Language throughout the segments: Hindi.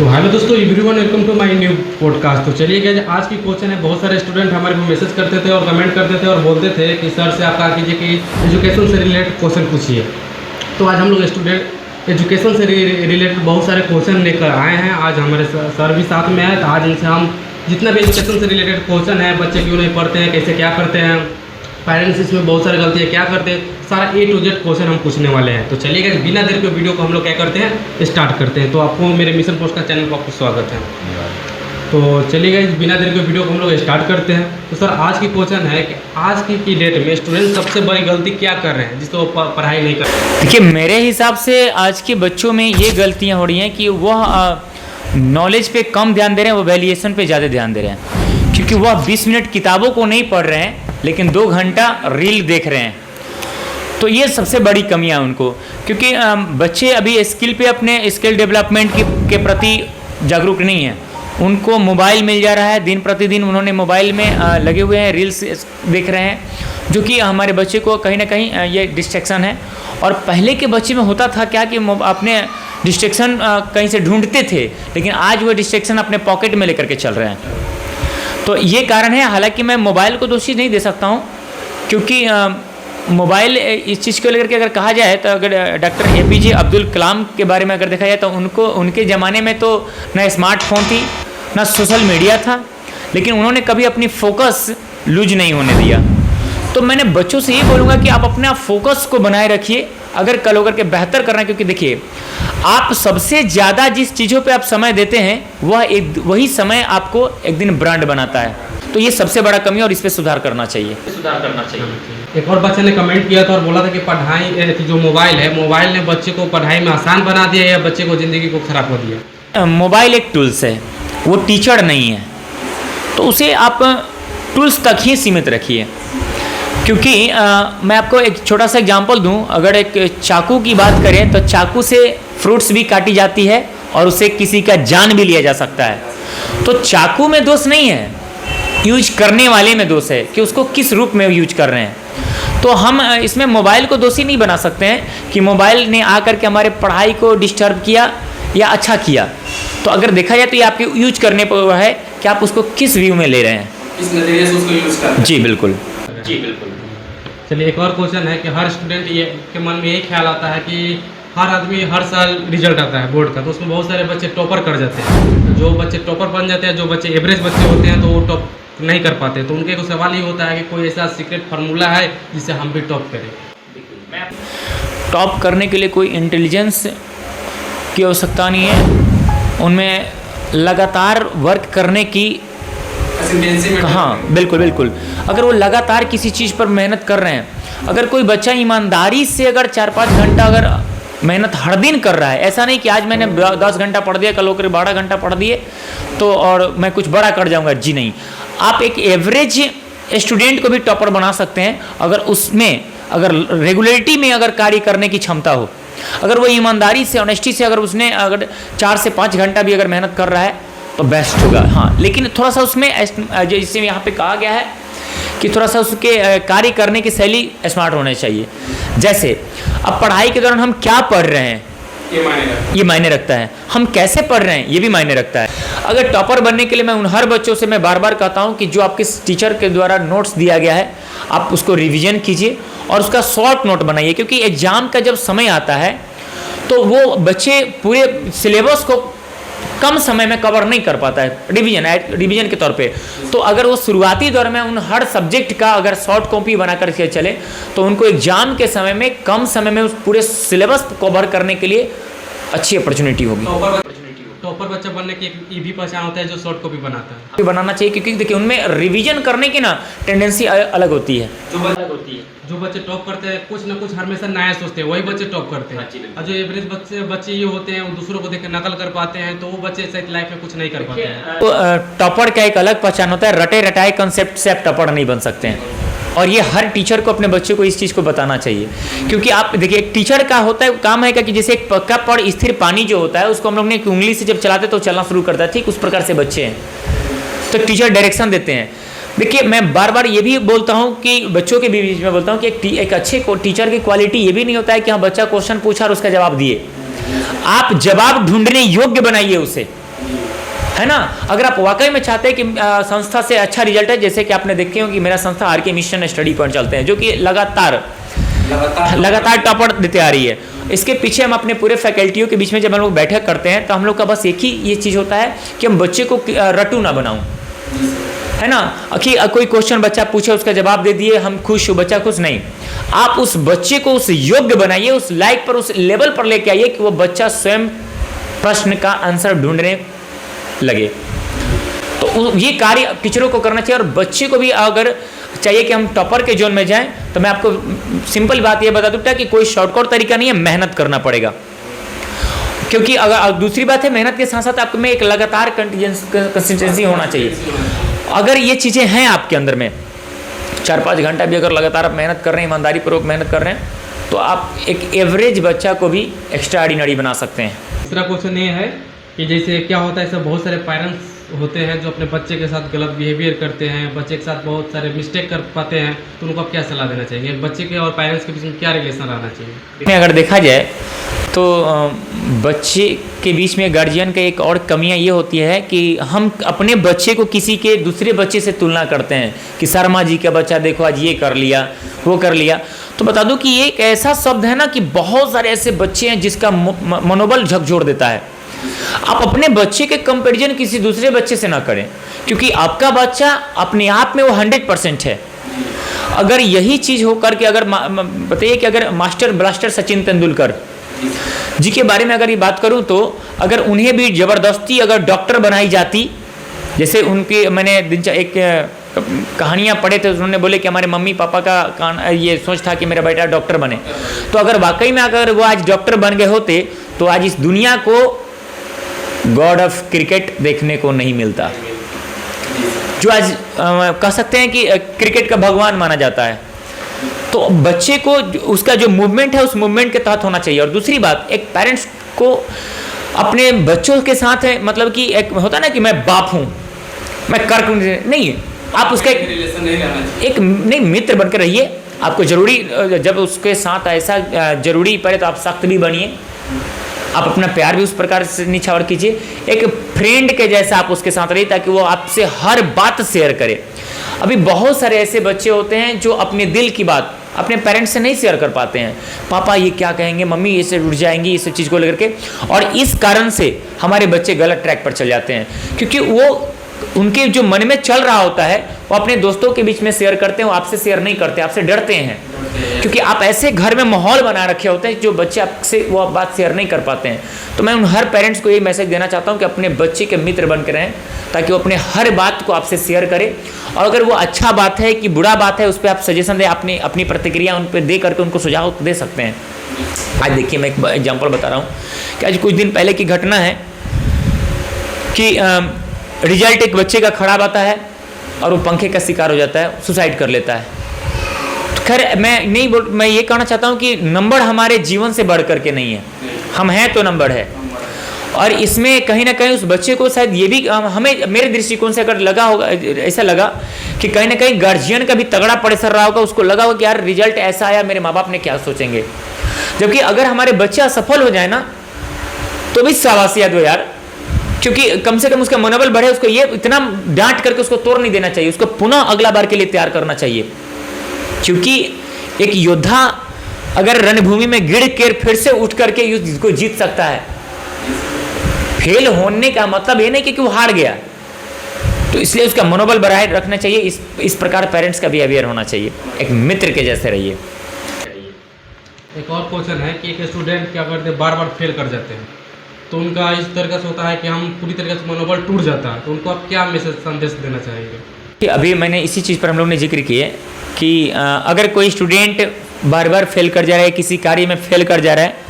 तो हेलो दोस्तों, everyone welcome to my new podcast. तो चलिए गए, आज की क्वेश्चन है। बहुत सारे स्टूडेंट हमारे को मैसेज करते थे और कमेंट करते थे और बोलते थे कि सर से आप कहा कीजिए कि एजुकेशन से रिलेटेड क्वेश्चन पूछिए। तो आज हम लोग स्टूडेंट एजुकेशन से रिलेटेड बहुत सारे क्वेश्चन लेकर आए हैं। आज हमारे सर भी साथ में है, तो आज इनसे हम जितना भी एजुकेशन से रिलेटेड क्वेश्चन है, बच्चे क्यों नहीं पढ़ते हैं, कैसे क्या करते हैं, पेरेंट्स इसमें बहुत सारी गलतियाँ क्या करते हैं, सारा A to Z क्वेश्चन हम पूछने वाले हैं। तो चलिए गाइस, बिना देर के वीडियो को हम लोग क्या करते हैं, स्टार्ट करते हैं। तो आपको मेरे मिशन पोस्ट का चैनल पर आपको स्वागत है। तो चलिए गाइस, बिना देर के वीडियो को हम लोग स्टार्ट करते हैं। तो सर, आज की क्वेश्चन है कि आज की डेट में स्टूडेंट सबसे बड़ी गलती क्या कर रहे हैं जिससे वो पढ़ाई नहीं कर रहे हैं? देखिए, मेरे हिसाब से आज के बच्चों में ये गलतियाँ हो रही हैं कि वह नॉलेज पे कम ध्यान दे रहे हैं, वो वैल्यूएशन पे ज़्यादा ध्यान दे रहे हैं। क्योंकि वह 20 मिनट किताबों को नहीं पढ़ रहे हैं, लेकिन 2 घंटा रील देख रहे हैं। तो ये सबसे बड़ी कमियां है उनको, क्योंकि बच्चे अभी स्किल पे, अपने स्किल डेवलपमेंट के प्रति जागरूक नहीं हैं। उनको मोबाइल मिल जा रहा है, दिन प्रतिदिन उन्होंने मोबाइल में लगे हुए हैं, रील्स देख रहे हैं, जो कि हमारे बच्चे को कहीं ना कहीं ये डिस्ट्रैक्शन है। और पहले के बच्चे में होता था क्या कि अपने डिस्ट्रैक्शन कहीं से ढूंढते थे, लेकिन आज वो डिस्ट्रैक्शन अपने पॉकेट में लेकर के चल रहे हैं। तो ये कारण है। हालांकि मैं मोबाइल को दोषी नहीं दे सकता हूँ, क्योंकि मोबाइल इस चीज़ को लेकर के अगर कहा जाए तो अगर डॉक्टर APJ अब्दुल कलाम के बारे में अगर देखा जाए तो उनके ज़माने में तो ना स्मार्टफोन थी, ना सोशल मीडिया था, लेकिन उन्होंने कभी अपनी फोकस लूज नहीं होने दिया। तो मैंने बच्चों से ये बोलूँगा कि आप अपना फोकस को बनाए रखिए, अगर कल होकर के बेहतर करना। क्योंकि देखिए, आप सबसे ज़्यादा जिस चीज़ों पे आप समय देते हैं वही समय आपको एक दिन ब्रांड बनाता है। तो ये सबसे बड़ा कमी है और इस पर सुधार करना चाहिए। एक और बच्चे ने कमेंट किया था और बोला था कि पढ़ाई जो मोबाइल है, मोबाइल ने बच्चे को पढ़ाई में आसान बना दिया या बच्चे को ज़िंदगी को खराब कर दिया? मोबाइल एक टूल्स है, वो टीचर नहीं है। तो उसे आप टूल्स तक ही सीमित रखिए। क्योंकि मैं आपको एक छोटा सा एग्जांपल दूं, अगर एक चाकू की बात करें तो चाकू से फ्रूट्स भी काटी जाती है और उससे किसी का जान भी लिया जा सकता है। तो चाकू में दोष नहीं है, यूज करने वाले में दोष है कि उसको किस रूप में यूज कर रहे हैं। तो हम इसमें मोबाइल को दोषी नहीं बना सकते हैं कि मोबाइल ने आकर के हमारे पढ़ाई को डिस्टर्ब किया या अच्छा किया। तो अगर देखा जाए तो ये आपके यूज करने पर है कि आप उसको किस व्यू में ले रहे हैं, इस नजरिए से उसको यूज कर। जी बिल्कुल। चलिए, एक और क्वेश्चन है कि हर स्टूडेंट ये के मन में यही ख्याल आता है कि हर आदमी हर साल रिजल्ट आता है बोर्ड का, तो उसमें बहुत सारे बच्चे टॉपर कर जाते हैं। जो बच्चे टॉपर बन जाते हैं, जो बच्चे एवरेज बच्चे होते हैं, तो वो टॉप नहीं कर पाते। तो उनके को सवाल ये होता है कि कोई ऐसा सीक्रेट फार्मूला है जिससे हम भी टॉप करें? टॉप करने के लिए कोई इंटेलिजेंस की आवश्यकता नहीं है, उनमें लगातार वर्क करने की। हाँ बिल्कुल। अगर वो लगातार किसी चीज़ पर मेहनत कर रहे हैं, अगर कोई बच्चा ईमानदारी से अगर 4-5 घंटा अगर मेहनत हर दिन कर रहा है, ऐसा नहीं कि आज मैंने 10 घंटा पढ़ दिया, कल होकर 12 घंटा पढ़ दिए तो और मैं कुछ बड़ा कर जाऊंगा, जी नहीं। आप एक एवरेज स्टूडेंट को भी टॉपर बना सकते हैं अगर उसमें अगर रेगुलरिटी में अगर कार्य करने की क्षमता हो। अगर वो ईमानदारी से, ऑनेस्टी से अगर उसने अगर 4 से 5 घंटा भी अगर मेहनत कर रहा है तो बेस्ट होगा। हाँ, लेकिन थोड़ा सा उसमें जैसे यहाँ पे कहा गया है कि थोड़ा सा उसके कार्य करने की शैली स्मार्ट होनी चाहिए। जैसे अब पढ़ाई के दौरान हम क्या पढ़ रहे हैं, ये मायने रखता है। हम कैसे पढ़ रहे हैं, ये भी मायने रखता है। अगर टॉपर बनने के लिए मैं उन हर बच्चों से मैं बार बार कहता हूँ कि जो आपके टीचर के द्वारा नोट्स दिया गया है, आप उसको रिविजन कीजिए और उसका शॉर्ट नोट बनाइए। क्योंकि एग्जाम का जब समय आता है तो वो बच्चे पूरे सिलेबस को कम समय में कवर नहीं कर पाता है रिवीजन के तौर पे। तो अगर वो शुरुआती दौर में उन हर सब्जेक्ट का अगर शॉर्ट कॉपी बना करके चले तो उनको एग्जाम के समय में कम समय में उस पूरे सिलेबस कवर करने के लिए अच्छी अपॉर्चुनिटी होगी। टॉपर बच्चा बनने की ये भी पहचान होता है जो शॉर्ट कॉपी बनाता है, बनाना चाहिए। क्योंकि देखिए, उनमें रिवीजन करने की ना टेंडेंसी अलग होती है। जो बच्चे टॉप करते हैं कुछ ना कुछ हमेशा नया सोचते हैं, वही बच्चे टॉप करते हैं। और जो एवरेज बच्चे ये होते हैं, दूसरों को देख नकल कर पाते हैं, तो वो बच्चे शायद लाइफ में कुछ नहीं कर पाते हैं। तो टॉपर का एक अलग पहचान होता है, रटे रटाए कंसेप्ट से आप टॉपर नहीं बन सकते हैं। और ये हर टीचर को अपने बच्चे को इस चीज़ को बताना चाहिए। क्योंकि आप देखिए, एक टीचर का होता है काम है कि जैसे एक कप और स्थिर पानी जो होता है उसको हम लोग ने उंगली से जब चलाते तो चलना शुरू करता है, ठीक उस प्रकार से बच्चे हैं। तो टीचर डायरेक्शन देते हैं। देखिए, मैं बार बार ये भी बोलता हूँ कि बच्चों के बीच में बोलता हूँ कि एक अच्छे टीचर की क्वालिटी ये भी नहीं होता है कि हाँ बच्चा क्वेश्चन पूछा और उसका जवाब दिए। आप जवाब ढूंढने योग्य बनाइए उसे। है ना। अगर आप वाकई में चाहते हैं कि संस्था से अच्छा रिजल्ट है, जैसे कि आपने देखे हो कि मेरा संस्था आर.के. मिशन स्टडी पॉइंट चलते हैं, जो कि लगातार टॉपर देते आ रही है। इसके पीछे हम अपने पूरे फैकल्टियों के बीच में जब हम लोग बैठक करते हैं तो हम लोग का बस एक ही ये चीज़ होता है कि हम बच्चे को रटू ना बनाऊं, है ना, कि कोई क्वेश्चन बच्चा पूछे उसका जवाब दे दिए हम खुश हो, बच्चा खुश नहीं। आप उस बच्चे को उस योग्य बनाइए, उस लायक पर, उस लेवल पर लेके आइए कि वो बच्चा स्वयं प्रश्न का आंसर ढूंढने लगे। तो ये कार्य टीचरों को करना चाहिए। और बच्चे को भी अगर चाहिए कि हम टॉपर के जोन में जाएं, तो मैं आपको सिंपल बात ये बता दूं कि कोई शॉर्टकट तरीका नहीं है, मेहनत करना पड़ेगा। क्योंकि अगर दूसरी बात है, मेहनत के साथ साथ आपको में एक लगातार कंसिस्टेंसी होना चाहिए। अगर ये चीज़ें हैं आपके अंदर में, 4-5 घंटा भी अगर लगातार आप मेहनत कर रहे हैं, ईमानदारी पूर्वक मेहनत कर रहे हैं, तो आप एक एवरेज बच्चा को भी एक्स्ट्रा ऑर्डिनरी बना सकते हैं। दूसरा क्वेश्चन ये है कि जैसे क्या होता है, ऐसे बहुत सारे पेरेंट्स होते हैं जो अपने बच्चे के साथ गलत बिहेवियर करते हैं, बच्चे के साथ बहुत सारे मिस्टेक कर पाते हैं, तो उनको आप क्या सलाह देना चाहिए? बच्चे के और पेरेंट्स के बीच में क्या रिलेशन रहना चाहिए? अगर देखा जाए तो बच्चे के बीच में गार्जियन का एक और कमियां ये होती है कि हम अपने बच्चे को किसी के दूसरे बच्चे से तुलना करते हैं कि शर्मा जी का बच्चा देखो आज ये कर लिया, वो कर लिया। तो बता दूं कि ये एक ऐसा शब्द है ना कि बहुत सारे ऐसे बच्चे हैं जिसका मनोबल झकझोर देता है। आप अपने बच्चे के कंपैरिजन किसी दूसरे बच्चे से ना करें, क्योंकि आपका बच्चा अपने आप में वो 100% है। अगर यही चीज़ हो करके अगर बताइए कि अगर मास्टर ब्लास्टर सचिन तेंदुलकर जी के बारे में अगर ये बात करूं, तो अगर उन्हें भी ज़बरदस्ती अगर डॉक्टर बनाई जाती, जैसे उनके मैंने एक कहानियाँ पढ़े थे, उन्होंने बोले कि हमारे मम्मी पापा का ये सोच था कि मेरा बेटा डॉक्टर बने, तो अगर वाकई में अगर वो आज डॉक्टर बन गए होते तो आज इस दुनिया को गॉड ऑफ क्रिकेट देखने को नहीं मिलता, जो आज कह सकते हैं कि क्रिकेट का भगवान माना जाता है। तो बच्चे को उसका जो मूवमेंट है उस मूवमेंट के तहत होना चाहिए। और दूसरी बात, एक पेरेंट्स को अपने बच्चों के साथ है, मतलब कि एक होता है ना कि मैं बाप हूँ, मैं कर नहीं, आप उसका एक नहीं मित्र बनकर रहिए। आपको जरूरी जब उसके साथ ऐसा जरूरी पड़े तो आप सख्त भी बनिए, आप अपना प्यार भी उस प्रकार से निछावर कीजिए, एक फ्रेंड के जैसा आप उसके साथ रहिए ताकि वो आपसे हर बात शेयर करे। अभी बहुत सारे ऐसे बच्चे होते हैं जो अपने दिल की बात अपने पेरेंट्स से नहीं शेयर कर पाते हैं। पापा ये क्या कहेंगे, मम्मी ये से उड़ जाएंगी, इस चीज़ को लेकर के, और इस कारण से हमारे बच्चे गलत ट्रैक पर चल जाते हैं, क्योंकि वो उनके जो मन में चल रहा होता है वो अपने दोस्तों के बीच में शेयर करते हैं, वो आपसे शेयर नहीं करते, आपसे डरते हैं, क्योंकि आप ऐसे घर में माहौल बना रखे होते हैं जो बच्चे आपसे वो बात शेयर नहीं कर पाते हैं। तो मैं उन हर पेरेंट्स को ये मैसेज देना चाहता हूँ कि अपने बच्चे के मित्र बन के रहें, ताकि वो अपने हर बात को आपसे शेयर करें, और अगर वो अच्छा बात है कि बुरा बात है उस पर आप सजेशन दें, अपनी प्रतिक्रिया उन पर दे करके उनको सुझाव दे सकते हैं। आज देखिए मैं एक एग्जाम्पल बता रहा हूँ कि आज कुछ दिन पहले की घटना है कि रिजल्ट एक बच्चे का खराब आता है और वो पंखे का शिकार हो जाता है, सुसाइड कर लेता है। तो खैर मैं ये कहना चाहता हूँ कि नंबर हमारे जीवन से बढ़ करके नहीं है, हम हैं तो नंबर है। और इसमें कहीं ना कहीं उस बच्चे को शायद ये भी हमें मेरे दृष्टिकोण से अगर लगा होगा, ऐसा लगा कि कहीं ना कहीं गार्जियन का भी तगड़ा प्रेशर रहा होगा, उसको लगा होगा कि यार रिजल्ट ऐसा आया, मेरे माँ बाप ने क्या सोचेंगे। जबकि अगर हमारे बच्चे असफल हो जाए ना तो भी शाबाशी दो यार, क्योंकि कम से कम उसका मनोबल बढ़े, उसको ये इतना डांट करके उसको तोड़ नहीं देना चाहिए, उसको पुनः अगला बार के लिए तैयार करना चाहिए। क्योंकि एक योद्धा अगर रणभूमि में गिर कर फिर से उठ करके इसको जीत सकता है। फेल होने का मतलब ये नहीं कि वो हार गया, तो इसलिए उसका मनोबल बढ़ाए रखना चाहिए। इस प्रकार पेरेंट्स का बिहेवियर होना चाहिए, एक मित्र के जैसे रहिए। एक और क्वेश्चन है कि एक स्टूडेंट क्या करते हैं, बार बार फेल कर जाते हैं, तो उनका इस तरह से होता है कि हम पूरी तरीके से मनोबल टूट जाता है, तो उनको आप क्या मैसेज संदेश देना चाहेंगे? अभी मैंने इसी चीज़ पर हम लोग ने जिक्र किया कि अगर कोई स्टूडेंट बार बार फेल कर जा रहा है, किसी कार्य में फेल कर जा रहा है,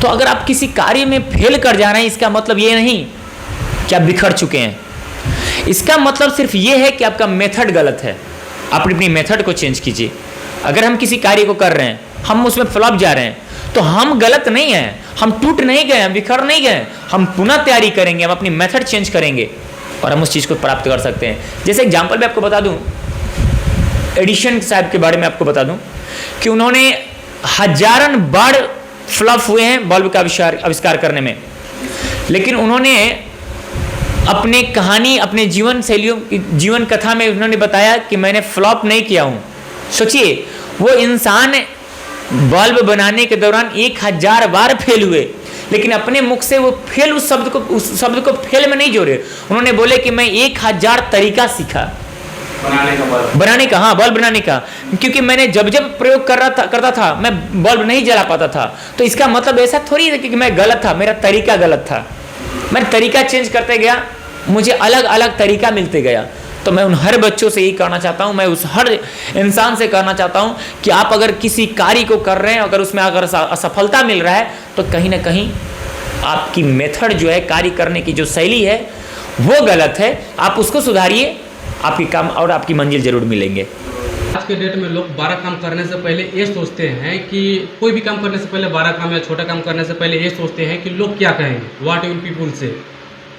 तो अगर आप किसी कार्य में फेल कर जा रहे हैं इसका मतलब ये नहीं कि आप बिखर चुके हैं, इसका मतलब सिर्फ ये है कि आपका मेथड गलत है। आप अपनी मेथड को चेंज कीजिए। अगर हम किसी कार्य को कर रहे हैं, हम उसमें फ्लॉप जा रहे हैं, तो हम गलत नहीं हैं, हम टूट नहीं गए, हम बिखर नहीं गए, हम पुनः तैयारी करेंगे, हम अपनी मेथड चेंज करेंगे और हम उस चीज़ को प्राप्त कर सकते हैं। जैसे एग्जाम्पल मैं आपको बता दूं, एडिशन साहब के बारे में आपको बता दूं कि उन्होंने हजारन बार फ्लॉप हुए हैं बल्ब का आविष्कार करने में, लेकिन उन्होंने अपने कहानी, अपने जीवन शैलियों, जीवन कथा में उन्होंने बताया कि मैंने फ्लॉप नहीं किया हूँ। सोचिए, वो इंसान बल्ब बनाने के दौरान 1000 बार फेल हुए, लेकिन अपने मुख से वो फेल, उस शब्द को फेल में नहीं जोड़े। उन्होंने बोले कि मैं 1000 तरीका सीखा बनाने का, हाँ, बल्ब बनाने का, क्योंकि मैंने जब जब प्रयोग करता था मैं बल्ब नहीं जला पाता था। तो इसका मतलब ऐसा थोड़ी है कि मैं गलत था, मेरा तरीका गलत था। मैं तरीका चेंज करते गया, मुझे अलग अलग तरीका मिलते गया। तो मैं उन हर बच्चों से यही कहना चाहता हूँ, मैं उस हर इंसान से कहना चाहता हूँ कि आप अगर किसी कार्य को कर रहे हैं, अगर उसमें अगर असफलता मिल रहा है, तो कहीं ना कहीं आपकी मेथड जो है, कार्य करने की जो शैली है वो गलत है। आप उसको सुधारिए, आपकी काम और आपकी मंजिल जरूर मिलेंगे। आज के डेट में लोग 12 काम करने से पहले ये सोचते हैं कि कोई भी काम करने से पहले 12 काम या छोटा काम करने से पहले ये सोचते हैं कि लोग क्या कहेंगे, व्हाट विल पीपल से।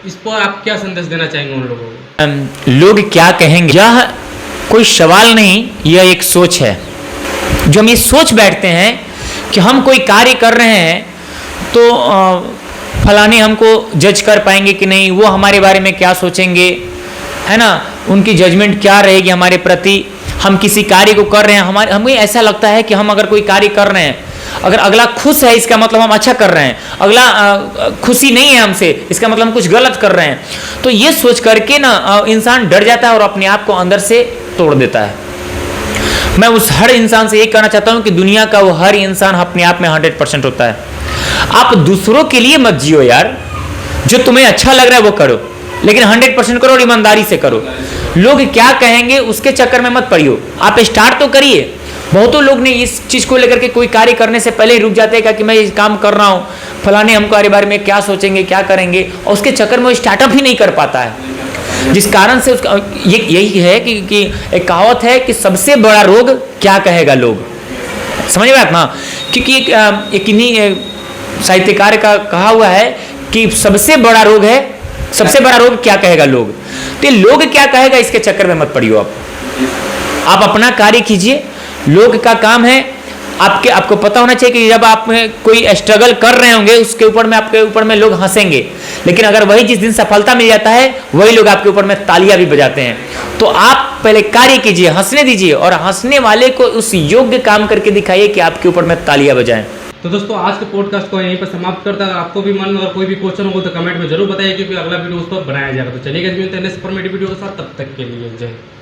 इस पर आप क्या संदेश देना चाहेंगे उन लोगों को? लोग क्या कहेंगे, यह कोई सवाल नहीं, यह एक सोच है। जो हम ये सोच बैठते हैं कि हम कोई कार्य कर रहे हैं तो फलाने हमको जज कर पाएंगे कि नहीं, वो हमारे बारे में क्या सोचेंगे, है ना, उनकी जजमेंट क्या रहेगी हमारे प्रति। हम किसी कार्य को कर रहे हैं, हमें ऐसा लगता है कि हम अगर कोई कार्य कर रहे हैं, अगर अगला खुश है इसका मतलब हम अच्छा कर रहे हैं, अगला खुशी नहीं है हमसे इसका मतलब हम कुछ गलत कर रहे हैं। तो ये सोच करके ना इंसान डर जाता है और अपने आप को अंदर से तोड़ देता है। मैं उस हर इंसान से ये कहना चाहता हूँ कि दुनिया का वो हर इंसान अपने आप में 100% होता है। आप दूसरों के लिए मत जियो यार, जो तुम्हें अच्छा लग रहा है वो करो, लेकिन 100% करो और ईमानदारी से करो। लोग क्या कहेंगे उसके चक्कर में मत पड़ियो, आप स्टार्ट तो करिए। बहुतों लोग ने इस चीज को लेकर के कोई कार्य करने से पहले ही रुक जाते हैं कि मैं ये काम कर रहा हूँ, फलाने हमको बारे में क्या सोचेंगे, क्या करेंगे, और उसके चक्कर में वो स्टार्टअप ही नहीं कर पाता है। जिस कारण से उसका यही है कि एक कहावत है कि सबसे बड़ा रोग क्या कहेगा लोग, समझ में आता ना, क्योंकि एक इन्हीं साहित्यकार का कहा हुआ है कि सबसे बड़ा रोग है, सबसे बड़ा रोग क्या कहेगा लोग। तो लोग क्या कहेगा इसके चक्कर में मत पड़ियो। आप अपना कार्य कीजिए, लोग का काम है। आपको पता होना चाहिए कि जब आप कोई स्ट्रगल कर रहे होंगे उसके ऊपर में, आपके ऊपर में लोग हंसेंगे, लेकिन अगर वही जिस दिन सफलता मिल जाता है वही लोग आपके ऊपर में तालियां भी बजाते हैं। तो आप पहले कार्य कीजिए, हंसने दीजिए, और हंसने वाले को उस योग्य काम करके दिखाइए कि आपके ऊपर में तालियां बजाएं। तो दोस्तों आज के पॉडकास्ट को यहीं पर समाप्त करता है। आपको भी मन और कोई भी क्वेश्चन हो तो कमेंट में जरूर बताइए, क्योंकि अगला वीडियो उस पर बनाया जाएगा। तो चलिए मिलते हैं नेक्स्ट फॉर्मेटिव वीडियो के साथ, तब तक के लिए जय हिंद।